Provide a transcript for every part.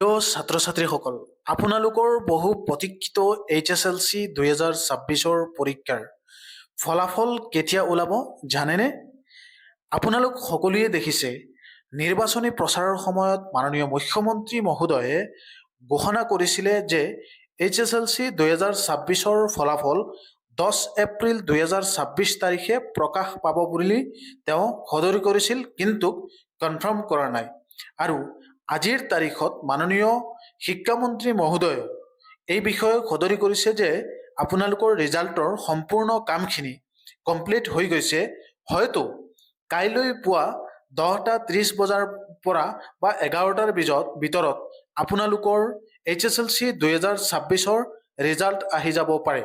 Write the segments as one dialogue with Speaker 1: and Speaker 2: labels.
Speaker 1: প্ৰিয় ছাত্ৰ-ছাত্ৰীসকল, আপোনালোকৰ বহু প্ৰতীক্ষিত HSLC 2026ৰ পৰীক্ষাৰ ফলাফল কেতিয়া ওলাব জানেনে? আপোনালোক সকলোৱে দেখিছে, নিৰ্বাচনী প্ৰচাৰৰ সময়ত মাননীয় মুখ্যমন্ত্ৰী মহোদয়ে ঘোষণা কৰিছিলে যে HSLC 2026ৰ ফলাফল 10 এপ্ৰিল 2026 তাৰিখে প্ৰকাশ পাব বুলি তেওঁ সদৰি কৰিছিল, কিন্তু কনফাৰ্ম কৰা নাই। আৰু আজিৰ তাৰিখত মাননীয় শিক্ষামন্ত্ৰী মহোদয়ে এই বিষয়ে সদৰি কৰিছে যে আপোনালোকৰ ৰিজাল্টৰ সম্পূৰ্ণ কামখিনি কমপ্লিট হৈ গৈছে। হয়তো কাইলৈ পুৱা 10:30 বজাৰ পৰা বা 11টাৰ ভিতৰত আপোনালোকৰ HSLC 2026ৰ ৰিজাল্ট আহি যাব পাৰে।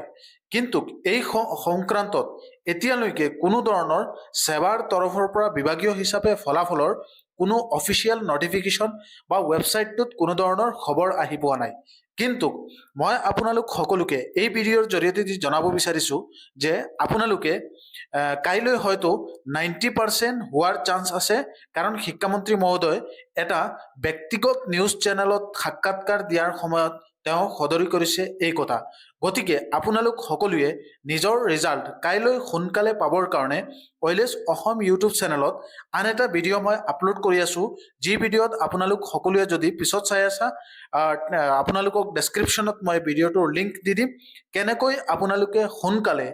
Speaker 1: কিন্তু এই সংক্ৰান্তত এতিয়ালৈকে কোনো ধৰণৰ সেৱাৰ তৰফৰ পৰা বিভাগীয় হিচাপে ফলাফলৰ কোনো অফিচিয়েল নটিফিকেশ্যন বা ৱেবছাইটটোত কোনো ধৰণৰ খবৰ আহি পোৱা নাই। কিন্তু মই আপোনালোক সকলোকে এই ভিডিঅ'ৰ জৰিয়তে জনাব বিচাৰিছোঁ যে আপোনালোকে কাইলৈ হয়তো 90% হোৱাৰ চান্স আছে, কাৰণ শিক্ষামন্ত্ৰী মহোদয় এটা ব্যক্তিগত নিউজ চেনেলত সাক্ষাৎকাৰ দিয়াৰ সময়ত তেওঁ সদৰি কৰিছে এই কথা। গতিকে আপোনালোক সকলোৱে নিজৰ ৰিজাল্ট কাইলৈ সোনকালে পাবৰ কাৰণে OILS অসম ইউটিউব চেনেলত আন এটা ভিডিঅ' মই আপলোড কৰি আছোঁ, যি ভিডিঅ'ত আপোনালোক সকলোৱে যদি পিছত চাই আছা, আপোনালোকক ডেছক্ৰিপশ্যনত মই ভিডিঅ'টোৰ লিংক দি দিম। কেনেকৈ আপোনালোকে সোনকালে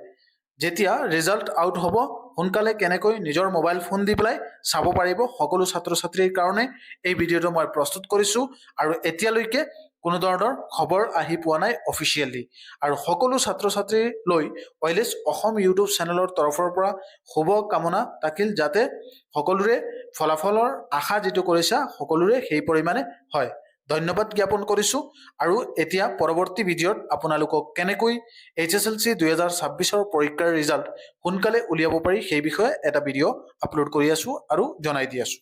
Speaker 1: যেতিয়া ৰিজাল্ট আউট হ'ব, সোনকালে কেনেকৈ নিজৰ মোবাইল ফোন দি পেলাই চাব পাৰিব, সকলো ছাত্ৰ ছাত্ৰীৰ কাৰণে এই ভিডিঅ'টো মই প্ৰস্তুত কৰিছোঁ। আৰু এতিয়ালৈকে কোনো ধৰণৰ খবৰ আহি পোৱা নাই অফিচিয়েলি। আৰু সকলো ছাত্ৰ ছাত্ৰীলৈ OILS অসম ইউটিউব চেনেলৰ তৰফৰ পৰা শুভ কামনা থাকিল, যাতে সকলোৰে ফলাফলৰ আশা যিটো কৰিছা সকলোৰে সেই পৰিমাণে হয়। ধন্যবাদ জ্ঞাপন কৰিছোঁ। আৰু এতিয়া পৰৱৰ্তী ভিডিঅ'ত আপোনালোকক কেনেকৈ HSLC 2026ৰ পৰীক্ষাৰ ৰিজাল্ট সোনকালে উলিয়াব পাৰি সেই বিষয়ে এটা ভিডিঅ' আপলোড কৰি আছোঁ আৰু জনাই দি আছোঁ।